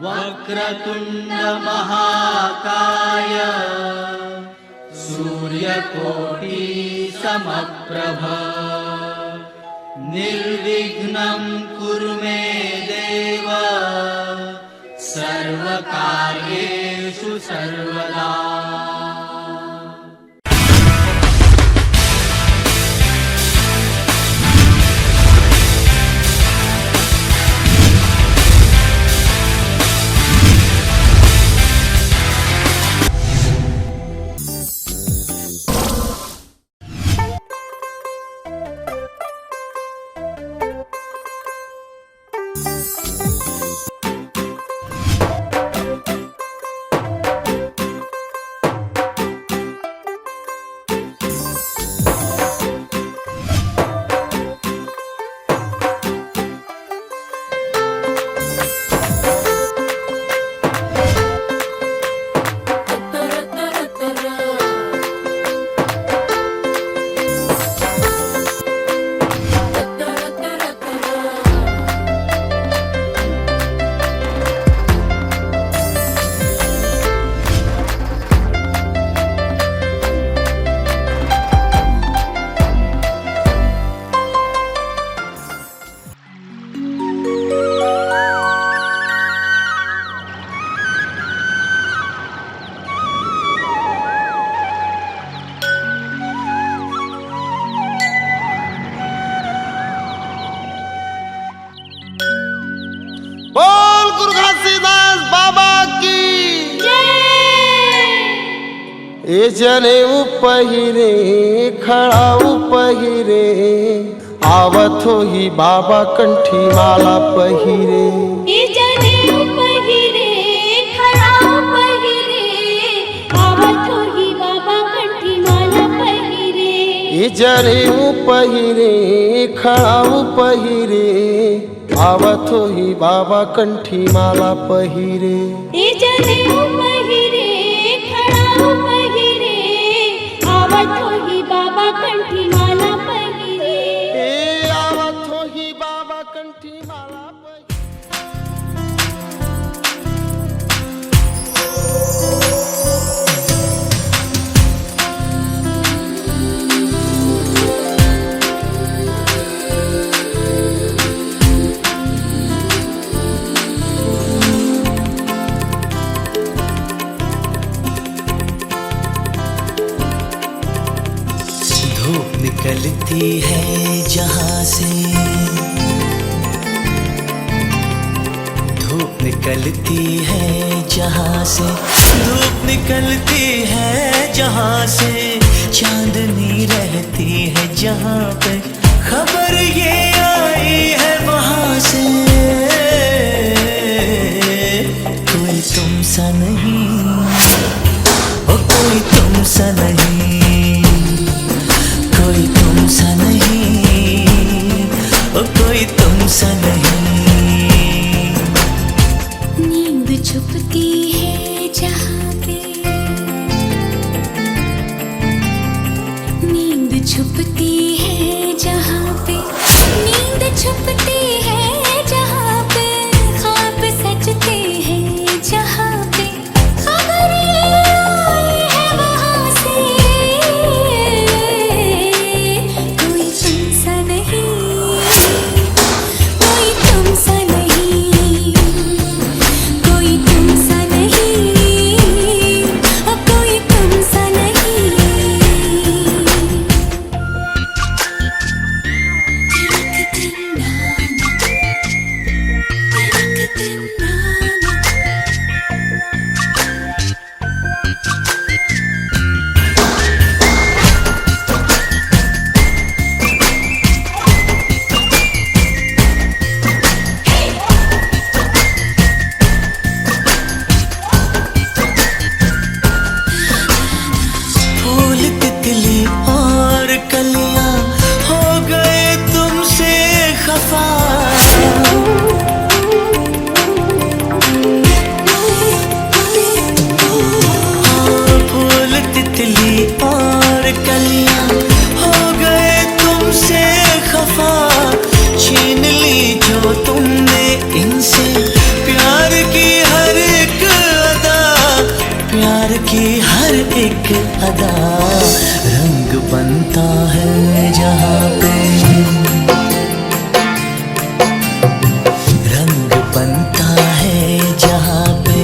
वक्रतुंड महाकाय सूर्यकोटि समप्रभ निर्विघ्नं कुरु मे देव सर्वकार्येषु सर्वदा। ए जनेऊ पहिरे खड़ाऊ पहिरे आवत हो ही बाबा कंठी माला पहिरे। ए जनेऊ पहिरे खड़ाऊ पहिरे आवत हो ही बाबा कंठी माला पहिरे। ए जनेऊ पहिरे खड़ाऊ पहिरे आवत हो ही बाबा कंठी माला पहिरे। ए जनेऊ पहिरे खड़ाऊ पहिरे आवत हो ही बाबा कंठी माला पहिरे। ए आवत हो ही बाबा कंठी माला पहिरे। निकलती है जहाँ से धूप निकलती है जहाँ से धूप निकलती है जहाँ से चांदनी रहती है जहाँ पे खबर ये आई है वहाँ से कोई तुम सा नहीं ओ कोई तुम सा नहीं कोई तुम सा नहीं ओ कोई तुम सा नहीं। नींद छुपती है जहाँ पे नींद छुपती है जहाँ पे नींद छुपती है जहाँ पे ख्वाब सजते हैं जहाँ पे खबर ये आई है वहाँ से कोई तुम सा नहीं कोई तुम सा नहीं कोई तुम सा नहीं एक अदा रंग बनता है जहाँ पे, रंग बनता है जहाँ पे,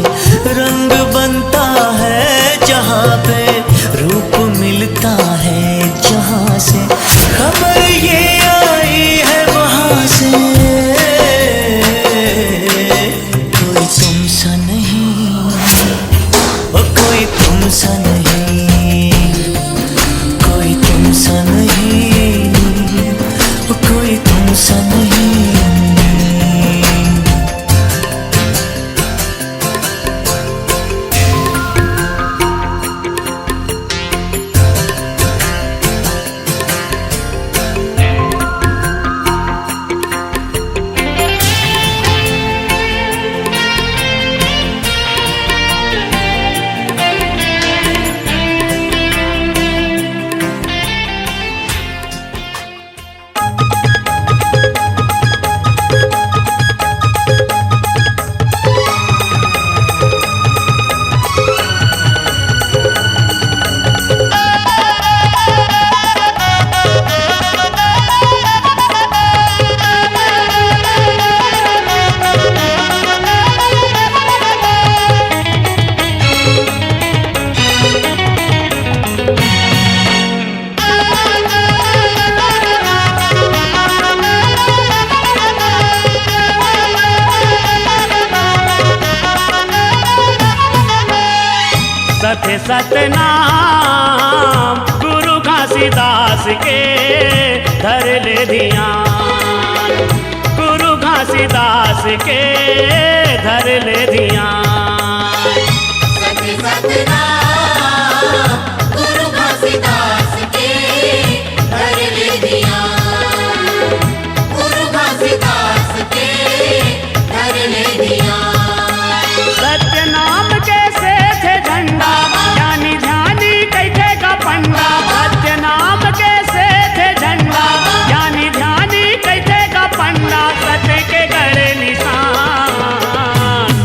रंग बनता है जहाँ पे, रूप मिलता है जहाँ से, खबर ये आई है वहाँ से, कोई तुमसा नहीं, कोई तुमसा नहीं, कोई तुमसा नहीं, कोई तुमसा नहीं। सत्य सतनाम गुरु घासीदास के धर ले ध्यान, गुरु घासीदास के धर ले ध्यान। सत्य सतनाम गुरु घासीदास के धर ले ध्यान, गुरु घासीदास के धर ले ध्यान। सत्य नाम कैसे थे झंडा, ज्ञानी ध्यानी कैथे का पंडा। सत्य नाम कैसे थे झंडा, ज्ञानी ध्यानी कैथे का पंडा। सत्य के गड़े निशान,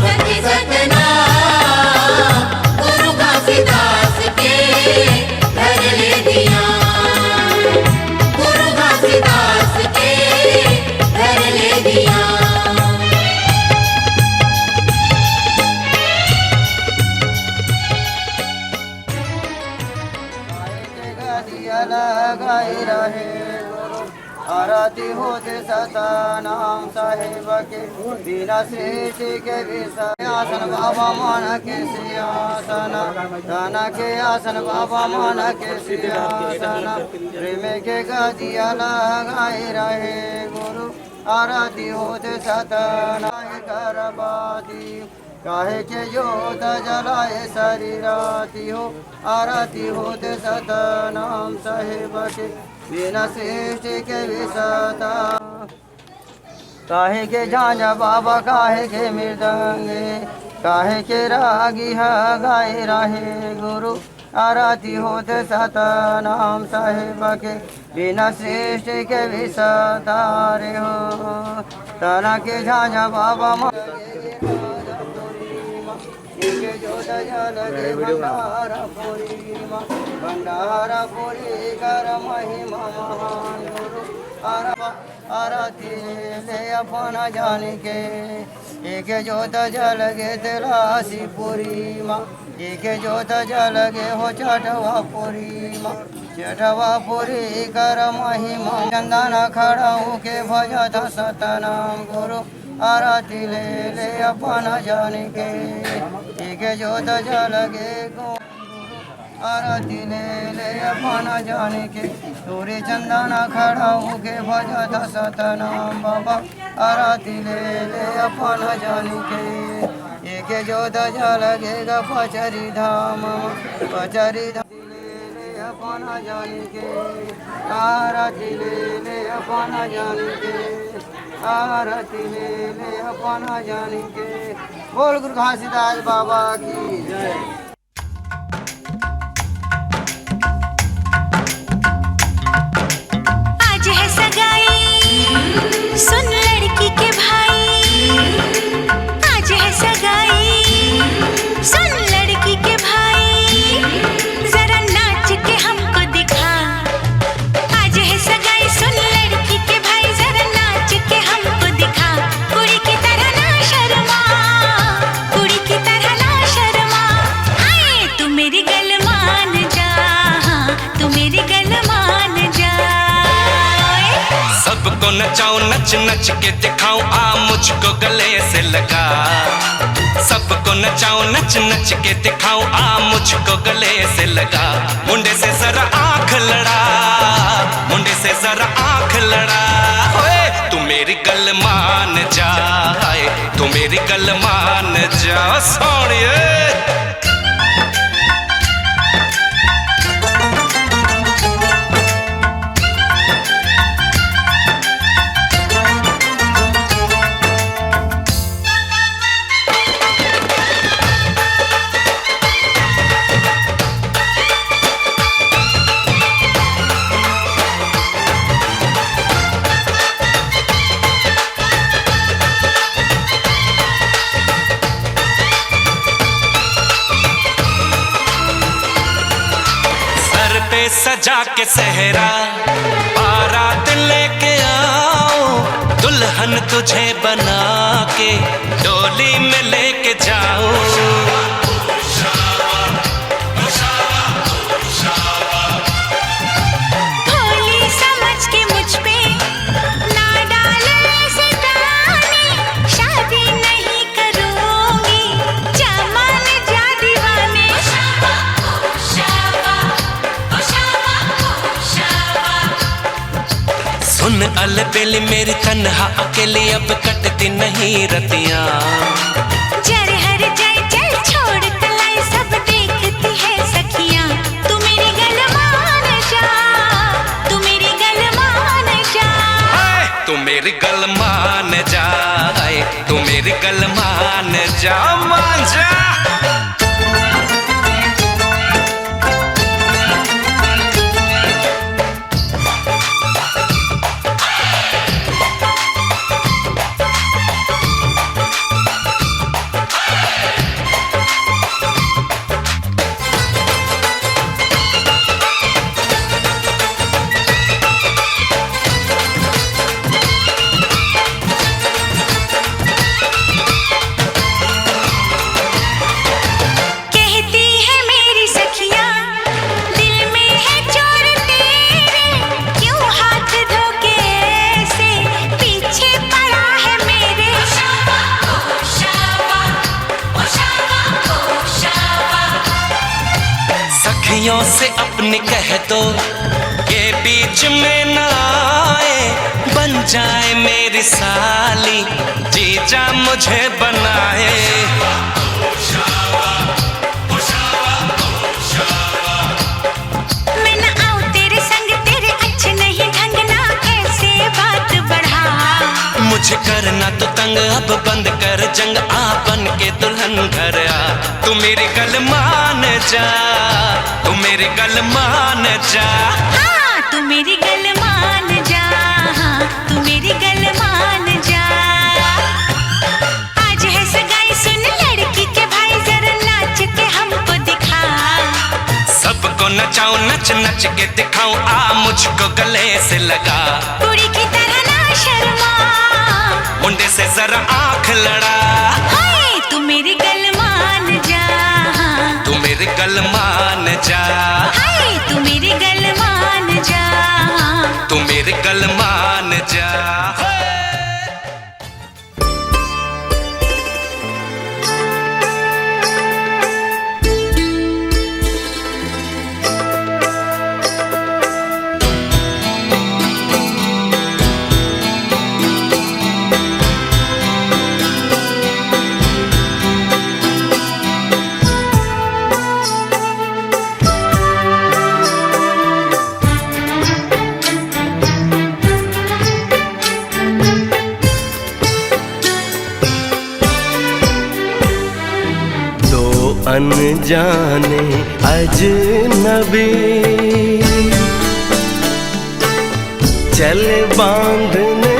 सत्य सतनाम गुरु घासीदास के धर ले ध्यान, गुरु घासीदास के धर ले ध्यान। लगाई रहे गुरु आरती होते सतनाम साहिब के, बिना सृष्टि के विषय आसन बाबा मान के सिंहासन, दाना के आसन बाबा मान के सिंहासन, प्रेम के गदिया लगाई रहे गुरु आरती होते सतनाम करबाती, काहे के जोत जलाए शरीराती हो, आरती होते सतनाम साहिब के, बिना सृष्टि के विसता। काहे के झांझा बाबा काहे के मृदंगे, काहे के रागी है गाए रहे गुरु आरती होते सतनाम साहिब के, बिना सृष्टि के विसता रे हो। तना के झांझा बाबा जोत जल के भंडारा पुरी कर महिमा महान गुरु आरती ले अपना जान के, एक जोत जल गे तिलासी पुरी माँ, एक जोत जल गे हो छठवा पुरी माँ, छठवा पुरी कर महिमा चंदन खड़ाऊ के भजत सतनाम गुरु आरती ले अपना जान के, एक जोत जल गे गो आरती ले अपना जान के, तोरे चंदन खड़ा होके भजत सतनाम बाबा आरती ले अपना जान के, एक जोत जल गे ग पचरी धाम, पचरी धाम ले अपना जान के, आरती ले अपना जान के, आरती ले अपना जान के। बोल गुरु घासीदास बाबा की जय। आज है सगाई सुन लड़की के भाई, आज है सगाई सुन लड़की के भाई, नचाऊं नच नच के दिखाऊं आ मुझको गले से लगा। सबको नचाऊं नच नच के दिखाऊं आ मुझको गले से लगा। मुंडे से जरा आंख लड़ा, मुंडे से जरा आंख लड़ा। ओए तू मेरी गल मान जा, तू मेरी गल मान जा सोनिए। सजा के सहरा बारात लेके आओ, दुल्हन तुझे बना के डोली में लेके जाओ। भोली समझ के मुझ पे ना डाले ऐसे ताने, शादी नहीं करूंगी जा मान जा दीवाने। सुन अलबेली मेरी तन्हा अकेली अब कटती नहीं रतियां। जर हर जाए चल छोड़ कलाई सब देखती है सखियां। तू मेरी गल मान जा, तू मेरी गल मान जा। तू मेरी गल मान जा, तू मेरी गल मान जा, मान जा। सखियों से अपनी कह दो के बीच में न आए, बन जाए मेरी साली जीजा मुझे बनाए। मैं न आऊं तेरे संग, तेरे अच्छे नहीं ढंग ना ऐसे बात बढ़ा। मुझे करना तो तंग अब बंद कर जंग, आ बन के दुल्हन घर आ। तू मेरी गल मान जा, तू मेरी गल मान जा। हाँ तू मेरी गल मान जा, हाँ तू मेरी गल मान जा। आज है सगाई सुन लड़की के भाई, जरा नाच के हमको दिखा। सबको नचाऊं नच नच के दिखाऊं आ मुझको गले से लगा। कुड़ी की तरह ना शर्मा, मुंडे से जरा आंख लड़ा। हाय तू मेरी गल मान जा, तू मेरी गल मान जा। हाय तू मेरी गल मान जा, तू मेरी गल मान जा। अनजाने अजनबी चले बांधने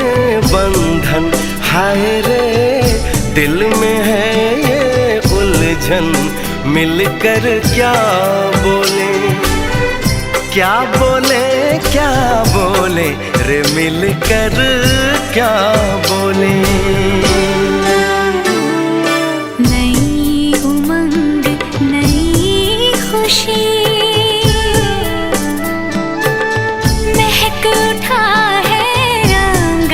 बंधन, हाय रे दिल में है ये उलझन। मिलकर क्या बोले, क्या बोले, क्या बोले रे, मिलकर क्या बोले। महक उठा है रंग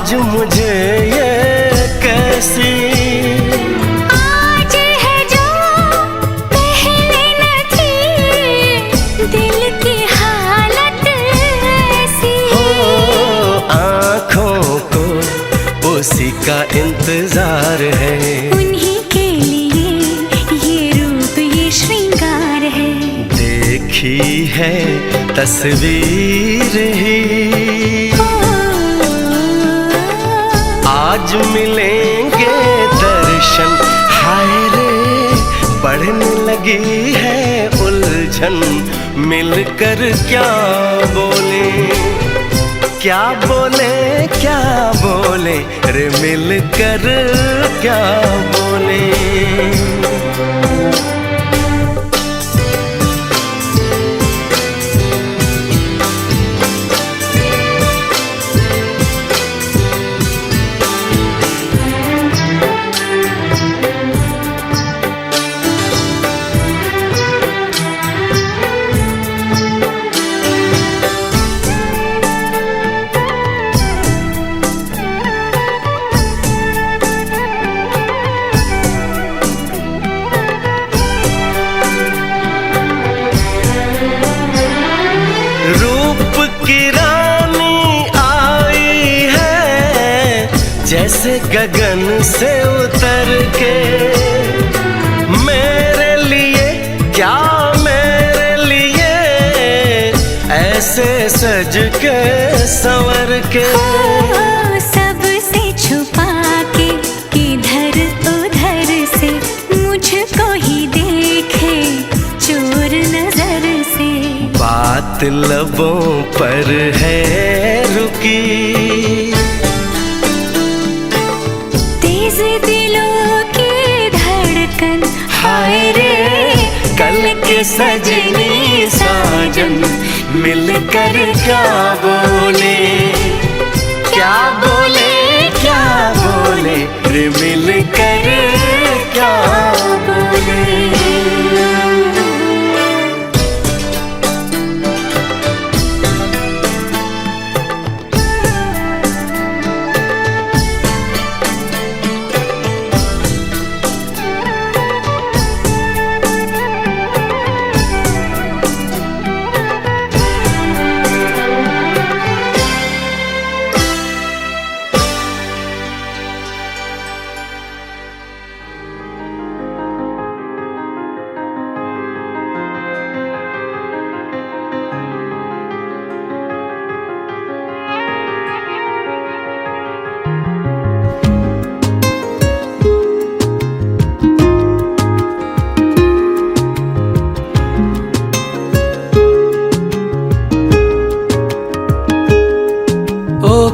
आज मुझे ये कैसी आज है जो पहले न थी, दिल की हालत ऐसी। हो आँखों को उसी का इंतजार है, उन्हीं के लिए ये रूप ये श्रृंगार है। देखी है तस्वीर ही आज मिलेंगे दर्शन। हाय रे बढ़ने लगी है उलझन, मिलकर क्या बोले क्या बोले क्या बोले रे, मिलकर क्या बोले। जैसे गगन से उतर के, मेरे लिए क्या मेरे लिए ऐसे सज के संवर के। सबसे छुपा के किधर उधर से मुझको ही देखे चोर नजर से। बात लबों पर है रुकी, दिलों की धड़कन। हाय रे कल के सजनी साजन, मिलकर क्या बोले क्या बोले क्या बोले रे, मिलकर क्या बोले।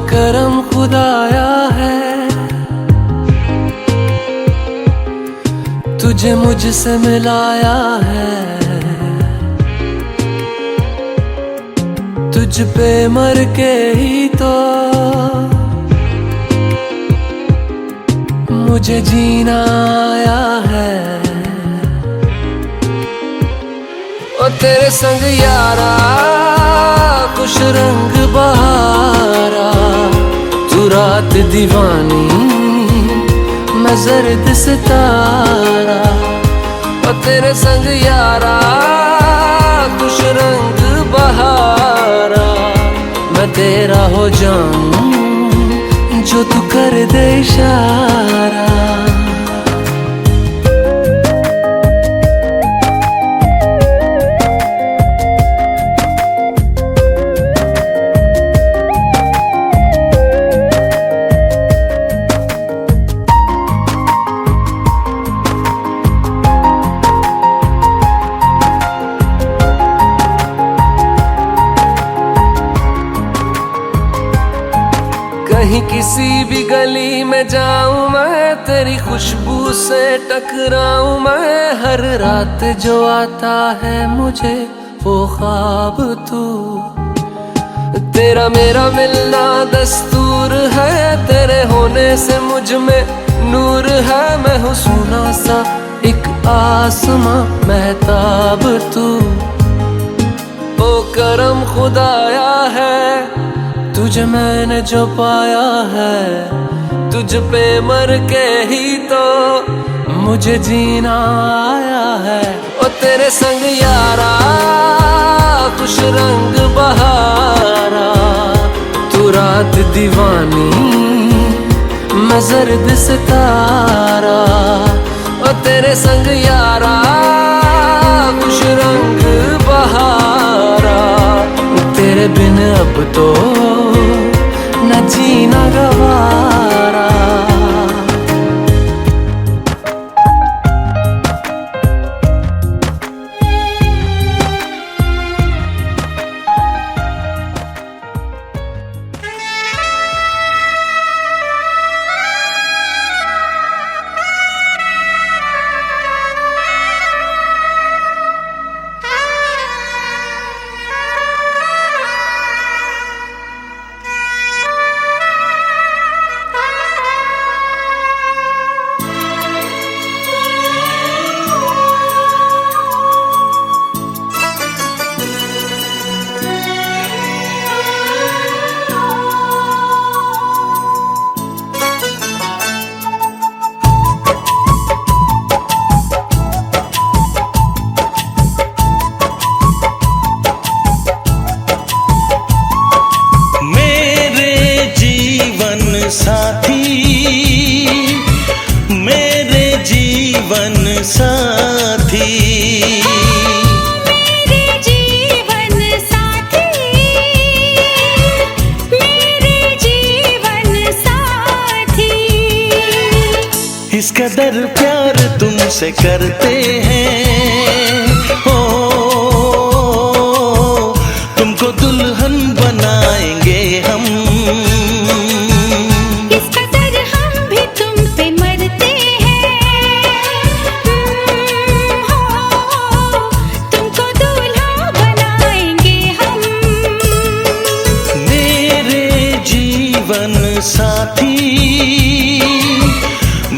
करम खुदाया है, तुझे मुझसे मिलाया है। तुझ पे मर के ही तो मुझे जीना आया है। ओ तेरे संग यारा खुश रंग बहारा, तू रात दीवानी मैं जर्द सितारा। ओ तेरे संग यारा खुश रंग बहारा, मैं तेरा हो जाऊं जो तू कर दे इशारा। कहीं किसी भी गली में जाऊं मैं, तेरी खुशबू से टकराऊं मैं। हर रात जो आता है मुझे वो ख्वाब तू, तेरा मेरा मिलना दस्तूर है। तेरे होने से मुझ में नूर है, मैं हूँ सोना सा एक आसमां महताब तू। ओ करम खुदाया है, तुझे मैंने जो पाया है, तुझ पे मर के ही तो मुझे जीना आया है। ओ तेरे संग यारा खुश रंग बहारा, तू रात दीवानी मैं जर्द सितारा। ओ तेरे संग यारा खुश रंग बहारा, तेरे बिन अब तो न जीना गवारा। इस कदर प्यार तुमसे करते हैं, हो तुमको दुल्हन बनाएंगे हम। इस कदर हम भी तुम पे मरते हैं, हो तुमको दूल्हा बनाएंगे हम। मेरे जीवन साथी,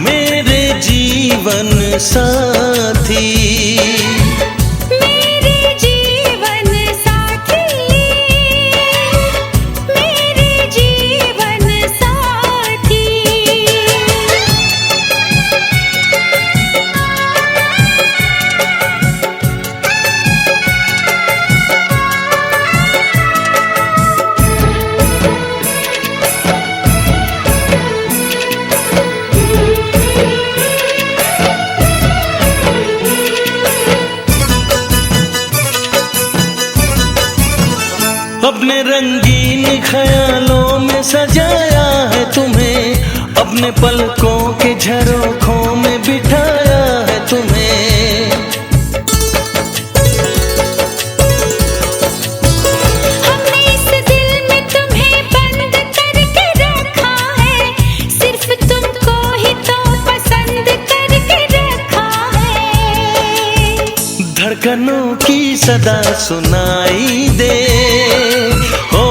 मेरे जीवन साथी, मेरे जीवन साथी, मेरे जीवन साथी। अपने रंगीन ख्यालों में सजाया है तुम्हें, अपने पलकों के झरोखों में बिठाया है तुम्हें। हमने इस दिल में तुम्हें बंद करके रखा है, सिर्फ तुमको ही तो पसंद करके रखा है। धड़कनों की सदा सुनाई दे, हो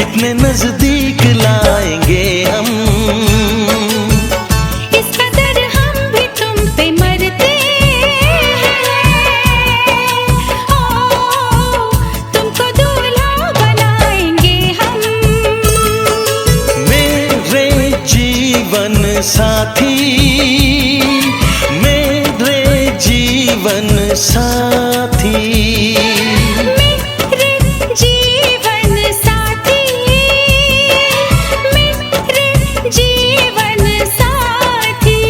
इतने नजदीक लाएंगे हम। इस कदर हम भी तुम पे मरते हैं, ओ तुमको दूल्हा बनाएंगे हम। मेरे जीवन साथी, मेरे जीवन साथी, मेरे जीवन साथी, मेरे जीवन साथी।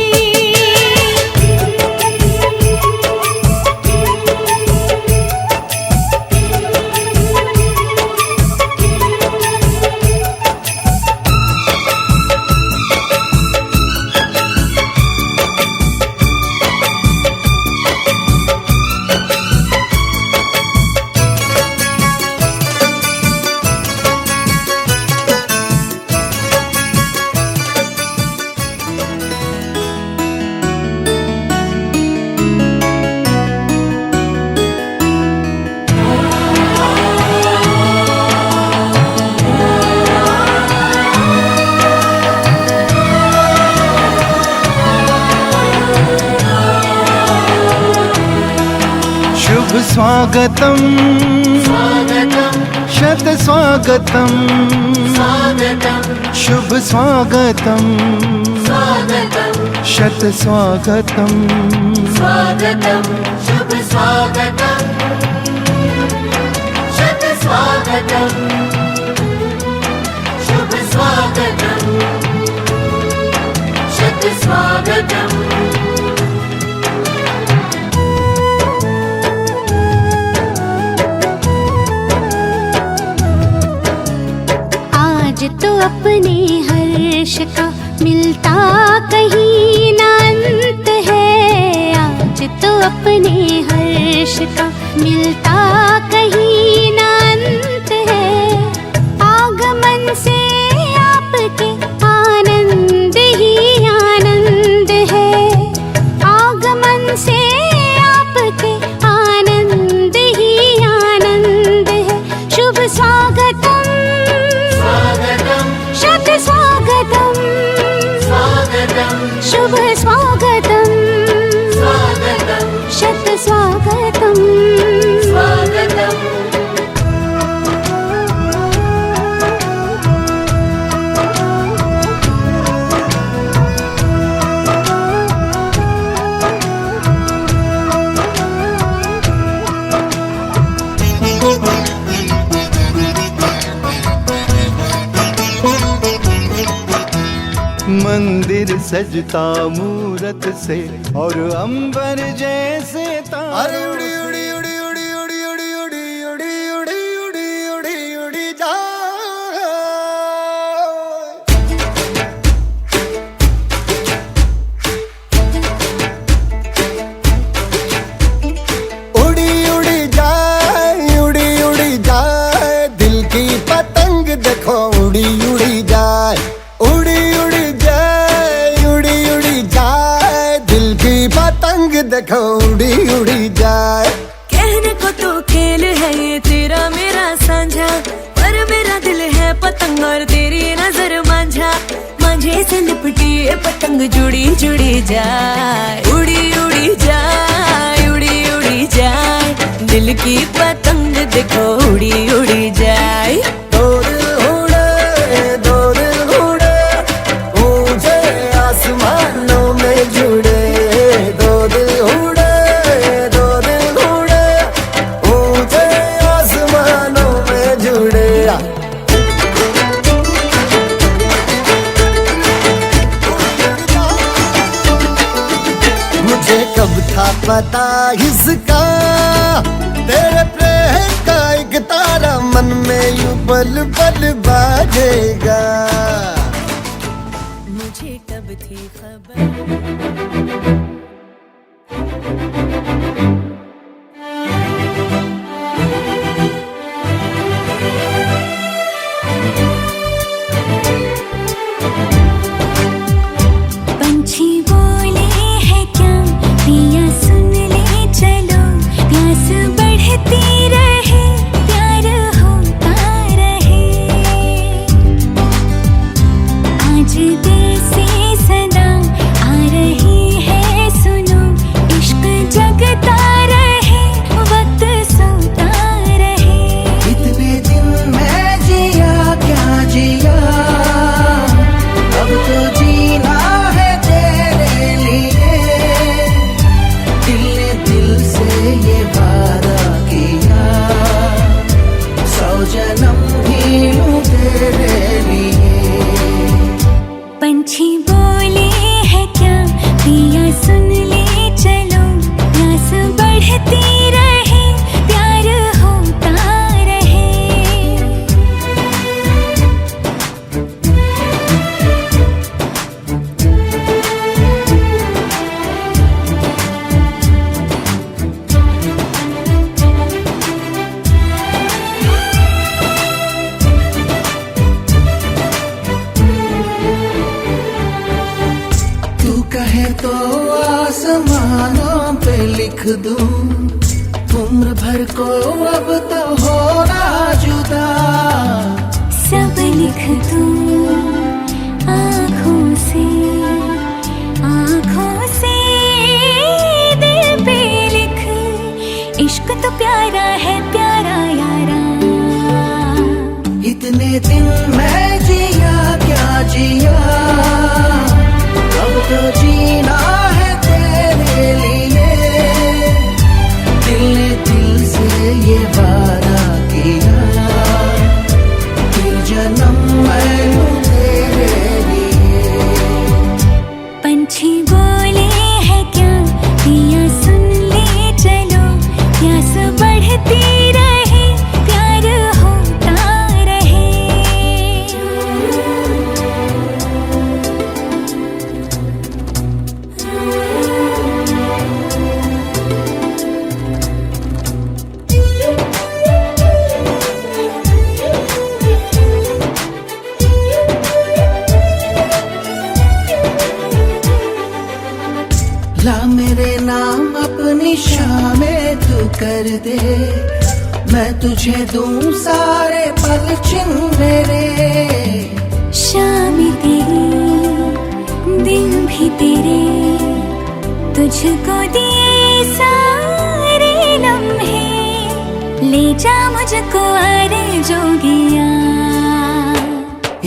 स्वागतम, स्वागतम, शत स्वागतम स्वागतम शुभ स्वागतम स्वागतम शत स्वागतम स्वागतम शुभ स्वागतम शत स्वागतम शुभ स्वागतम शत स्वागतम आज तो अपने हर्ष का मिलता कहीं ना अंत है। आज तो अपने हर्ष का मिलता कहीं ना अंत है। आगमन से आपके आनंद ही आनंद है। आगमन से आपके आनंद ही आनंद है। शुभ स्वागतम शत स्वागतम शुभ स्वागतम शत स्वागतम मंदिर सजता मूरत से और अंबर जैसे तारे उड़ी उड़ी उड़ी उड़ी उड़ी उड़ी उड़ी उड़ी उड़ी उड़ी उड़ी उड़ी जा उड़ी उड़ी जाए उड़ी उड़ी जाए दिल की पतंग देखो उड़ी उड़ी जाए उड़ी उड़ी जाए उड़ी उड़ी जाए दिल की पतंग देखो उड़ी उड़ी जाए। कहने को तो खेल है ये तेरा मेरा साझा, पर मेरा दिल है पतंग और तेरी नजर मांझा। मांझे से लिपटी ये पतंग जुड़ी जुड़ी जाए उड़ी उड़ी जाए उड़ी उड़ी जाए दिल की पतंग देखो उड़ी उड़ी जाए। दो दिल उड़े ऊंचे आसमानों में जुड़े दो दिल उड़े ऊंचे आसमानों में जुड़े। मुझे कब था पता इसका तेरे प्रेम का एक तारा मन में यूं पल पल बाजेगा। मुझे कब थी खबर पंछी बोले है क्या पिया सुन ले चलो। प्यास बढ़ती रहे प्यार होता रहे। आज दिल से सदा आ रही है सुनो। इश्क जगता रहे वक्त सोता रहे। इतने दिन मैं जिया क्या जिया अब तो जीना है तेरे लिए। दिल ने दिल से ये वादा किया 100 जन्म भी लूं तेरे लिए। पंछी बोले है क्या पिया सुन ले चलो। प्यास बढ़ती रहे प्यार होता रहे। तू कहे तो आसमानों पे लिख दूं उम्र भर को अब तो होना जुदा। सब लिख दूं आँखों से दिल पे लिख। इश्क तो प्यारा है प्यारा यारा। दिन मैं जिया क्या जिया, अब तो जीना है तेरे लिए। दिल ने दिल से ये वादा किया, फिर जन्म मैं लूं तेरे लिए। पंछी बोले है क्या पिया सुन ले चलो, प्यास बढ़ती रहे प्यार होता रहे। ला मेरे नाम अपनी शामें तू कर दे, मैं तुझे दूं सारे पल छिन मेरे। शाम तेरी दिन भी तेरे, तुझको दिए सारे लम्हे, ले जा मुझको अरे जोगिया।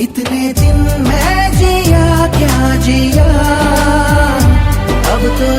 इतने दिन मैं जिया क्या जिया, अब तो